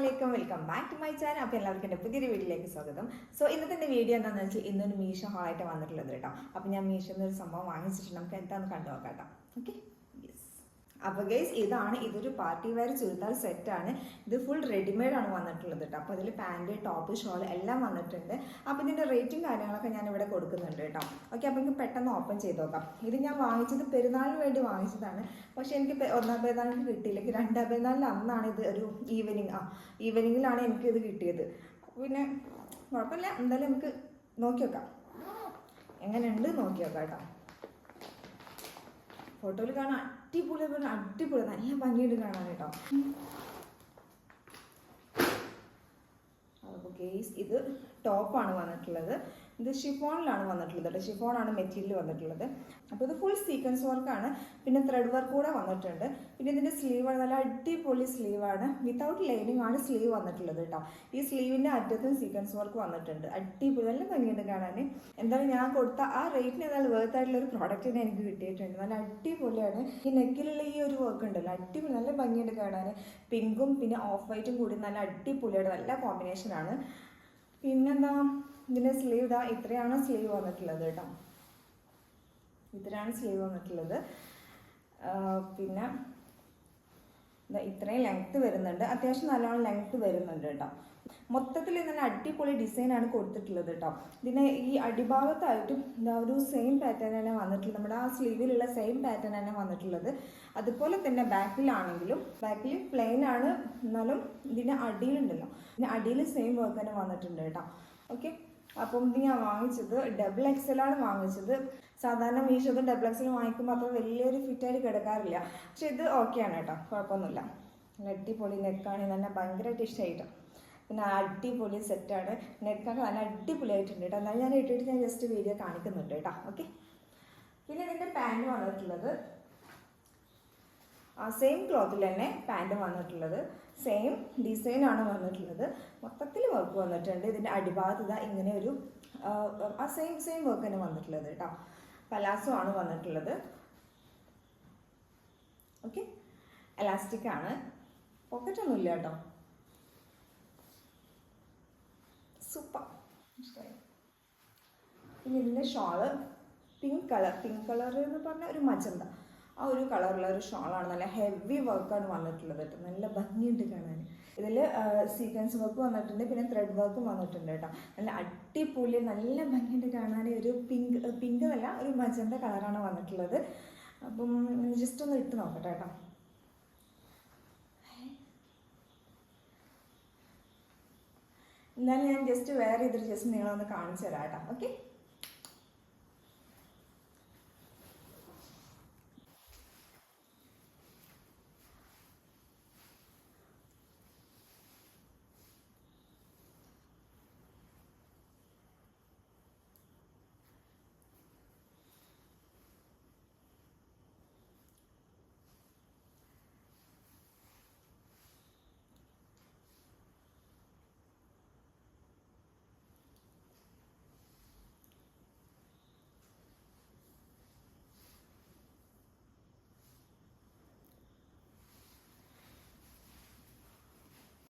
Assalamualaikum, welcome back to my channel. അപ്പോൾ എല്ലാവർക്കും എൻ്റെ പുതിയൊരു വീഡിയോയിലേക്ക് സ്വാഗതം. സോ ഇന്നത്തെ വീഡിയോ എന്താണെന്ന് വെച്ചാൽ ഇന്നൊരു മീഷോ ഹാളായിട്ട് വന്നിട്ടുള്ളത് കേട്ടോ. അപ്പോൾ ഞാൻ മീഷോന്ന് ഒരു സംഭവം വാങ്ങിച്ചിട്ട് നമുക്ക് എന്താണെന്ന് കണ്ടു നോക്കാം കേട്ടോ. Okay, yes. അപ്പോൾ ഗൈസ് ഇതൊരു പാർട്ടി വെയർ ചുരിദാർ സെറ്റാണ്. ഇത് ഫുൾ റെഡിമെയ്ഡ് ആണ് വന്നിട്ടുള്ളത് കേട്ടോ. അപ്പോൾ ഇതിൽ പാൻറ്, ടോപ്പ്, ഷോൾ എല്ലാം വന്നിട്ടുണ്ട്. അപ്പോൾ ഇതിൻ്റെ റേറ്റും കാര്യങ്ങളൊക്കെ ഞാൻ ഇവിടെ കൊടുക്കുന്നുണ്ട് കേട്ടോ. ഓക്കെ, അപ്പോൾ എനിക്ക് പെട്ടെന്ന് ഓപ്പൺ ചെയ്ത് നോക്കാം. ഇത് ഞാൻ വാങ്ങിച്ചത് പെരുന്നാളിന് വേണ്ടി വാങ്ങിച്ചതാണ്. പക്ഷേ എനിക്ക് ഒന്നാം പെരുന്നാളിന് കിട്ടിയില്ല. എനിക്ക് രണ്ടാം പെരുന്നാളിന് അന്നാണ് ഇത് ഒരു ഈവനിങ്ങിലാണ് എനിക്കിത് കിട്ടിയത്. പിന്നെ കുഴപ്പമില്ല, എന്തായാലും നമുക്ക് നോക്കി നോക്കാം എങ്ങനെയുണ്ട് നോക്കി നോക്കാം കേട്ടോ. ഫോട്ടോയിൽ കാണാൻ അടിപൊളി നല്ല ഭംഗിയുണ്ട് കാണാൻ കേട്ടോ. അപ്പോൾ ഗെയ്സ് ഇത് ടോപ്പാണ് വന്നിട്ടുള്ളത്. ഇത് ഷിഫോണിലാണ് വന്നിട്ടുള്ളത് കേട്ടോ. ഷിഫോണാണ് മെറ്റീരിയൽ വന്നിട്ടുള്ളത്. അപ്പോൾ ഇത് ഫുൾ സീക്വൻസ് വർക്കാണ്. പിന്നെ ത്രെഡ് വർക്ക് കൂടെ വന്നിട്ടുണ്ട്. പിന്നെ ഇതിൻ്റെ സ്ലീവാണ്, നല്ല അടിപൊളി സ്ലീവാണ്. വിത്തൗട്ട് ലൈനിങ് ആണ് സ്ലീവ് വന്നിട്ടുള്ളത് കേട്ടോ. ഈ സ്ലീവിൻ്റെ അറ്റത്തും സീക്വൻസ് വർക്ക് വന്നിട്ടുണ്ട്. അടിപൊളി നല്ല ഭംഗിയുണ്ട് കാണാൻ. എന്തായാലും ഞാൻ കൊടുത്ത ആ റേറ്റിന് ഏതായാലും വേർത്ത് ആയിട്ടുള്ള ഒരു പ്രോഡക്റ്റ് എനിക്ക് കിട്ടിയിട്ടുണ്ട്. നല്ല അടിപൊളിയാണ്. ഈ നെക്കിലുള്ള ഈ ഒരു വർക്ക് ഉണ്ടല്ലോ, അടിപൊളി നല്ല ഭംഗിയുണ്ട് കാണാൻ. പിങ്കും പിന്നെ ഓഫ് വൈറ്റും കൂടി നല്ല അടിപൊളിയാണ്, നല്ല കോമ്പിനേഷനാണ്. പിന്നെന്താ, ഇതിൻ്റെ സ്ലീവ് ഇത്രയാണ് സ്ലീവ് വന്നിട്ടുള്ളത് കേട്ടോ. ഇത്രയാണ് സ്ലീവ് വന്നിട്ടുള്ളത്. പിന്നെ ഇത്രയും ലെങ്ത്ത് വരുന്നുണ്ട്. അത്യാവശ്യം നല്ലോണം ലെങ്ത്ത് വരുന്നുണ്ട് കേട്ടോ. മൊത്തത്തിൽ നല്ല അടിപൊളി ഡിസൈനാണ് കൊടുത്തിട്ടുള്ളത് കേട്ടോ. ഇതിന് ഈ അടിഭാഗത്തായിട്ടും ഒരു സെയിം പാറ്റേൺ തന്നെ വന്നിട്ടുള്ളത്. നമ്മുടെ ആ സ്ലീവിലുള്ള സെയിം പാറ്റേൺ തന്നെ വന്നിട്ടുള്ളത്. അതുപോലെ തന്നെ ബാക്കിലാണെങ്കിലും ബാക്കിൽ പ്ലെയിൻ ആണ്, എന്നാലും ഇതിൻ്റെ അടിയിലുണ്ടല്ലോ, ഇതിൻ്റെ അടിയിൽ സെയിം വർക്ക് തന്നെ വന്നിട്ടുണ്ട് കേട്ടോ. ഓക്കെ, അപ്പം ഇത് ഞാൻ വാങ്ങിച്ചത് ഡബിൾ XL ആണ് വാങ്ങിച്ചത്. സാധാരണ മീഷോക്ക് ഡബിൾ XL വാങ്ങിക്കുമ്പോൾ അത്ര വലിയൊരു ഫിറ്റായിട്ട് കിടക്കാറില്ല. പക്ഷെ ഇത് ഓക്കെയാണ് കേട്ടോ, കുഴപ്പമൊന്നുമില്ല. നല്ല അടിപൊളി നെക്കാണ്, നല്ല ഭയങ്കരമായിട്ട് ഇഷ്ടമായിട്ടോ. പിന്നെ അടിപൊളി സെറ്റാണ്, നെക്കൊക്കെ നല്ല അടിപൊളിയായിട്ടുണ്ട് കേട്ടോ. എന്നാലും ഞാൻ ഇട്ടിട്ട് ഞാൻ ജസ്റ്റ് വീഡിയോ കാണിക്കുന്നുണ്ട് കേട്ടോ. ഓക്കെ, പിന്നെ ഇതിൻ്റെ പാൻറ് വന്നിട്ടുള്ളത് സെയിം ക്ലോത്തിൽ തന്നെ പാൻറ് വന്നിട്ടുള്ളത്. സെയിം ഡിസൈനാണ് വന്നിട്ടുള്ളത്. മൊത്തത്തിൽ വർക്ക് വന്നിട്ടുണ്ട്. ഇതിൻ്റെ അടിഭാഗത്ത് ഇങ്ങനെ ഒരു സെയിം വർക്ക് തന്നെ വന്നിട്ടുള്ളത് കേട്ടോ. പലാസോ ആണ് വന്നിട്ടുള്ളത്. ഓക്കെ, എലാസ്റ്റിക് ആണ്, പോക്കറ്റ് ഒന്നും ഇല്ല കേട്ടോ. സൂപ്പർ, ഇഷ്ടമായി. പിന്നെ ഇതിൻ്റെ ഷോള് പിങ്ക് കളർ എന്ന് പറഞ്ഞാൽ ഒരു മജന്ത, ആ ഒരു കളറുള്ള ഒരു ഷോളാണ്. നല്ല ഹെവി വർക്കാണ് വന്നിട്ടുള്ളത് കേട്ടോ. നല്ല ഭംഗിയുണ്ട് കാണാൻ. ഇതിൽ സീക്വൻസ് വർക്ക് വന്നിട്ടുണ്ട്, പിന്നെ ത്രെഡ് വർക്കും വന്നിട്ടുണ്ട് കേട്ടോ. നല്ല അടിപൊളി നല്ല ഭംഗിയുണ്ട് കാണാൻ. ഒരു പിങ്ക് അല്ല, ഒരു മജന്ത കളറാണ് വന്നിട്ടുള്ളത്. അപ്പം ജസ്റ്റ് ഒന്ന് ഇട്ട് നോക്കട്ടെ കേട്ടോ. എന്നാലും ഞാൻ ജസ്റ്റ് വേറെ ഇതൊരു ജസ്റ്റ് നിങ്ങളൊന്ന് കാണിച്ചു തരാം കേട്ടോ. ഓക്കെ.